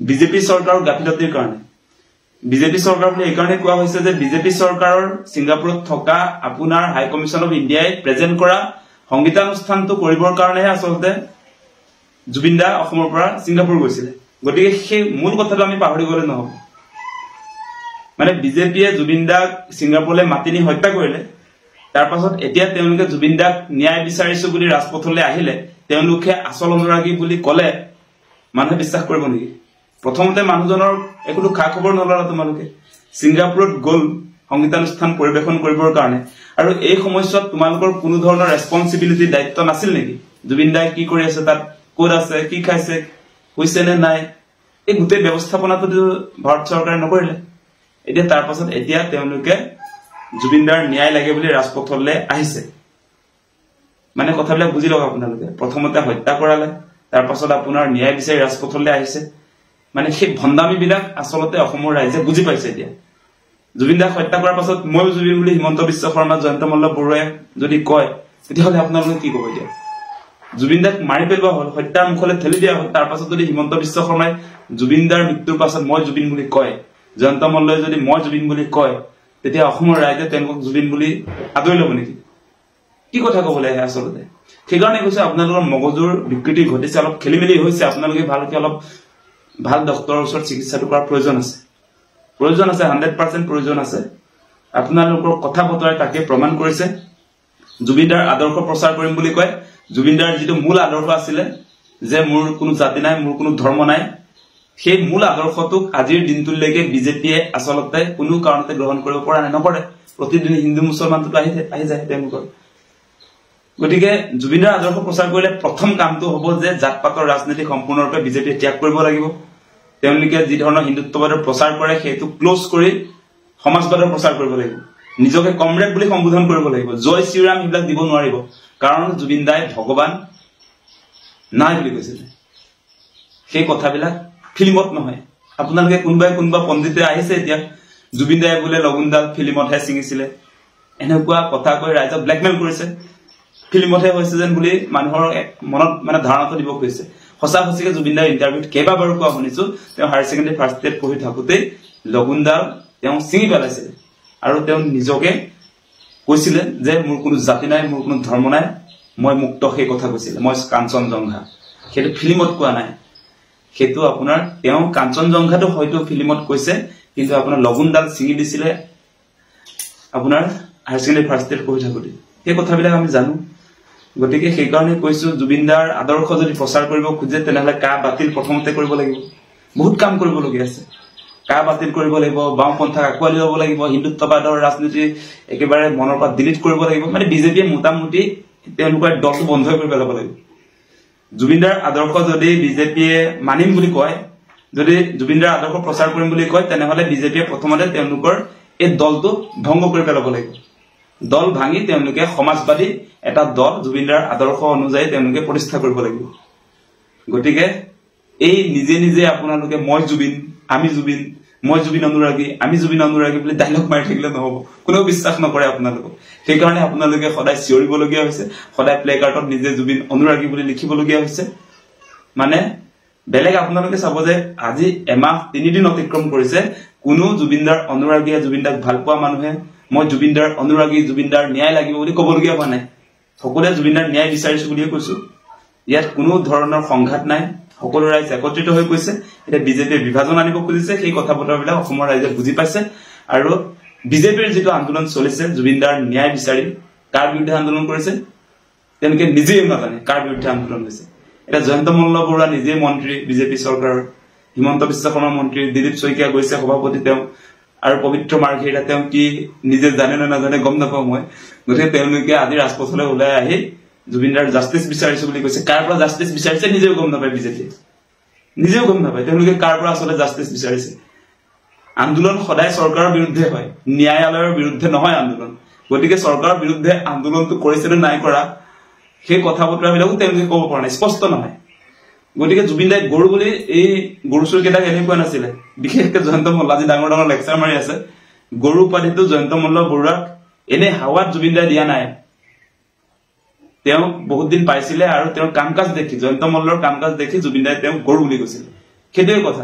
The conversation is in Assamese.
বিজেপি চৰকাৰৰ গাফিলতিৰ কাৰণে বিজেপি চৰকাৰ বুলি এই কাৰণে কোৱা হৈছে যে বিজেপি চৰকাৰৰ সিঙ্গাপুৰত থকা আপোনাৰ হাই কমিশন অফ ইণ্ডিয়াই প্ৰেজেন্ট কৰা সংগীতানুষ্ঠানটো কৰিবৰ কাৰণেহে আচলতে জুবিন দা অসমৰ পৰা সিঙ্গাপুৰ গৈছিল গতিকে সেই মূল কথাটো আমি পাহৰি গলে নহব মানে বিজেপিয়ে জুবিন দাক সিঙ্গাপুৰলৈ মাতি নি হত্যা কৰিলে তাৰ পাছত এতিয়া তেওঁলোকে জুবিন দাক ন্যায় বিচাৰিছো বুলি ৰাজপথলৈ আহিলে তেওঁলোকে আসল অনুৰাগী বুলি কলে মানুহে বিশ্বাস কৰিব নেকি প্ৰথমতে মানুহজনৰ একোটো খা খবৰ নলৰা তোমালোকে সিঙ্গাপুৰত গল সংগীতানুষ্ঠান পৰিবেশন কৰিবৰ কাৰণে আৰু এই সময়ছোৱাত তোমালোকৰ কোনো ধৰণৰ ৰেসপন্সিবিলিটি দায়িত্ব নাছিল নেকি জুবিন দাই কি কৰি আছে তাত কোড আছে কি খাইছে হৈছে নে নাই এই গোটেই ব্যৱস্থাপনাটো ভাৰত চৰকাৰে নকৰিলে এতিয়া তাৰ পাছত এতিয়া তেওঁলোকে জুবিন দাৰ ন্যায় লাগে বুলি ৰাজপথলৈ আহিছে মানে কথাবিলাক বুজি লওক আপোনালোকে প্ৰথমতে হত্যা কৰালে তাৰ পাছত আপোনাৰ ন্যায় বিচাৰি ৰাজপথলৈ আহিছে মানে সেই ভণ্ডামি বিলাক আসলতে অসমৰ ৰাইজে বুজি পাইছে এতিয়া জুবিন দাক হত্যা কৰাৰ পাছত মই জুবিন বুলি হিমন্ত বিশ্ব শৰ্মা জয়ন্ত মল্ল বৰুৱাই যদি কয় তেতিয়াহ'লে আপোনালোকে কি ক'ব এতিয়া জুবিন দাক মাৰি পেলোৱা হ'ল হত্যাৰ মুখলৈ ঠেলি দিয়া হ'ল তাৰ পাছত যদি হিমন্ত বিশ্ব শৰ্মাই জুবিন দাৰ মৃত্যুৰ পাছত মই জুবিন বুলি কয় জয়ন্ত মল্লই যদি মই জুবিন বুলি কয় তেতিয়া অসমৰ ৰাইজে তেওঁলোকক জুবিন বুলি আদৰি ল'ব নেকি কি কথা ক'বলৈ আহে আচলতে সেইকাৰণে কৈছে আপোনালোকৰ মগজুৰ বিকৃতি ঘটিছে অলপ খেলিমেলি হৈছে আপোনালোকে ভালকৈ অলপ ভাল ডক্টৰৰ ওচৰত চিকিৎসাটো কৰাৰ প্ৰয়োজন আছে 100% প্ৰয়োজন আছে আপোনালোকৰ কথা বতৰাই তাকে প্ৰমাণ কৰিছে জুবিনদাৰ আদৰ্শ প্ৰচাৰ কৰিম বুলি কয় জুবিনদাৰ যিটো মূল আদৰ্শ আছিল যে মোৰ কোনো জাতি নাই মোৰ কোনো ধৰ্ম নাই সেই মূল আদৰ্শটোক আজিৰ দিনটোলৈকে বিজেপিয়ে আচলতে কোনো কাৰণতে গ্ৰহণ কৰিব পৰা নাই নকৰে প্ৰতিদিন হিন্দু মুছলমানটো আহি যায় তেওঁলোকৰ গতিকে জুবিনদাৰ আদৰ্শ প্ৰচাৰ কৰিলে প্ৰথম কামটো হ'ব যে জাতপাতৰ ৰাজনীতি সম্পূৰ্ণৰূপে বিজেপিয়ে ত্যাগ কৰিব লাগিব তেওঁলোকে যি ধৰণৰ হিন্দুত্ববাদৰ প্ৰচাৰ কৰে সেইটো ক্লোজ কৰি সমাজবাদৰ প্ৰচাৰ কৰিব লাগিব নিজকে কমৰেড বুলি সম্বোধন কৰিব লাগিব জয় শ্ৰীৰাম এইবিলাক দিব নোৱাৰিব কাৰণ জুবিন দাই ভগৱান নাই বুলি কৈছিল সেই কথাবিলাক ফিল্মত নহয় আপোনালোকে কোনোবা পণ্ডিতে আহিছে এতিয়া জুবিন দাই বোলে লগুনদাল ফিল্মতহে ছিঙিছিলে এনেকুৱা কথা কৈ ৰাইজক ব্লেকমেইল কৰিছে ফিল্মতহে হৈছে যেন বুলি মানুহৰ মনত মানে ধাৰণাটো দিব কৈছে সঁচা সঁচিকে জুবিন দাৰ ইণ্টাৰভিউত কেইবাবাৰো কোৱা শুনিছো তেওঁ হায়াৰ ছেকেণ্ডাৰী ফাৰ্ষ্ট ইয়েৰত পঢ়ি থাকোঁতে লগুনদাল তেওঁ ছিঙি পেলাইছিল আৰু তেওঁ নিজকে কৈছিলে যে মোৰ কোনো জাতি নাই মোৰ কোনো ধৰ্ম নাই মই মুক্ত সেই কথা কৈছিলে মই কাঞ্চনজংঘা সেইটো ফিল্মত কোৱা নাই সেইটো আপোনাৰ তেওঁ কাঞ্চনজংঘাটো হয়তো ফিল্মত কৈছে কিন্তু আপোনাৰ লগুনদাল ছিঙি দিছিলে আপোনাৰ হায়াৰ ছেকেণ্ডাৰী ফাৰ্ষ্ট ইয়েৰত পঢ়ি থাকোঁতে সেই কথাবিলাক আমি জানো গতিকে সেই কাৰণে কৈছো জুবিনদাৰ আদৰ্শ যদি প্ৰচাৰ কৰিব খুজে তেনেহলে কা বাতিল প্ৰথমতে কৰিব লাগিব বহুত কাম কৰিবলগীয়া আছে কা বাতিল কৰিব লাগিব বাওঁপন্থাক আঁকোৱালি ল'ব লাগিব হিন্দুত্ববাদৰ ৰাজনীতি একেবাৰে মনৰ পৰা ডিলিট কৰিব লাগিব মানে বিজেপিয়ে মোটামুটি তেওঁলোকৰ দলটো বন্ধ কৰি পেলাব লাগিব জুবিনদাৰ আদৰ্শ যদি বিজেপিয়ে মানিম বুলি কয় যদি জুবিনদাৰ আদৰ্শ প্ৰচাৰ কৰিম বুলি কয় তেনেহলে বিজেপিয়ে প্ৰথমতে তেওঁলোকৰ এই দলটো ভংগ কৰি পেলাব লাগিব দল ভাঙি তেওঁলোকে সমাজবাদী এটা দল জুবিনদাৰ আদৰ্শ অনুযায়ী তেওঁলোকে প্ৰতিষ্ঠা কৰিব লাগিব গতিকে এই নিজে নিজে আপোনালোকে মই জুবিন আমি জুবিন মই জুবিন অনুৰাগী আমি জুবিন অনুৰাগী বুলি ডায়লগ মাৰি থাকিলে নহব কোনেও বিশ্বাস নকৰে আপোনালোকক সেইকাৰণে আপোনালোকে সদায় চিঞৰিবলগীয়া হৈছে সদায় প্লে কাৰ্ডত নিজে জুবিন অনুৰাগী বুলি লিখিবলগীয়া হৈছে মানে বেলেগ আপোনালোকে চাব যে আজি এমাহ 3 দিন অতিক্ৰম কৰিছে কোনো জুবিনদাৰ অনুৰাগীয়ে জুবিনদাক ভাল পোৱা মানুহে মই জুবিনদাৰ অনুৰাগী জুবিনদাৰ ন্যায় লাগিব বুলি ক'বলগীয়া হোৱা নাই সকলোৱে জুবিনদাৰ ন্যায় বিচাৰিছো বুলিয়ে কৈছো ইয়াত কোনো ধৰণৰ সংঘাত নাই সকলো ৰাইজ একত্ৰিত হৈ গৈছে এটা বিজেপিয়ে বিভাজন আনিব খুজিছে সেই কথা বতৰাবিলাক অসমৰ ৰাইজে বুজি পাইছে আৰু বিজেপিৰ যেটো আন্দোলন চলিছে জুবিনদাৰ ন্যায় বিচাৰি কাৰ বিৰুদ্ধে আন্দোলন কৰিছে তেওঁলোকে নিজেই নাজানে কাৰ বিৰুদ্ধে আন্দোলন হৈছে এটা জয়ন্ত মল্ল বৰুৱা নিজে মন্ত্ৰী বিজেপি চৰকাৰৰ হিমন্ত বিশ্ব শৰ্মা মন্ত্ৰী দিলীপ শইকীয়া গৈছে সভাপতি তেওঁ আৰু পবিত্ৰ মাৰ্ঘেৰিটা তেওঁ কি নিজে জানে না নাজানে গম নাপাওঁ মই গতিকে তেওঁলোকে আজি ৰাজপথলৈ ওলাই আহি জুবিনদাৰ জাষ্টিস বিচাৰিছে বুলি কৈছে কাৰ পৰা জাষ্টিস বিচাৰিছে নিজেও গম নাপায় বিজেপি নিজেও গম নাপায় তেওঁলোকে কাৰ পৰা আসলে জাষ্টিস বিচাৰিছে আন্দোলন সদায় চৰকাৰৰ বিৰুদ্ধে হয় ন্যায়ালয়ৰ বিৰুদ্ধে নহয় আন্দোলন গতিকে চৰকাৰৰ বিৰুদ্ধে আন্দোলনটো কৰিছে নে নাই কৰা সেই কথা বতৰাবিলাকো তেওঁলোকে ক'ব পৰা নাই স্পষ্ট নহয় গতিকে জুবিনদাই গৰু বুলি এই গৰু চুৰকেইটাক এনেকুৱা নাছিলে বিশেষকৈ জয়ন্ত মল্ল আজি ডাঙৰ ডাঙৰ লেকচাৰ মাৰি আছে গৰু উপাধিটো জয়ন্ত মল্ল বৰুৱাক এনে হাৱাত জুবিনদাই দিয়া নাই তেওঁ বহুত দিন পাইছিলে আৰু তেওঁৰ কাম কাজ দেখি জয়ন্ত মল্লৰ কাম কাজ দেখি জুবিনদাই তেওঁ গৰু বুলি কৈছিল সেইটোৱে কথা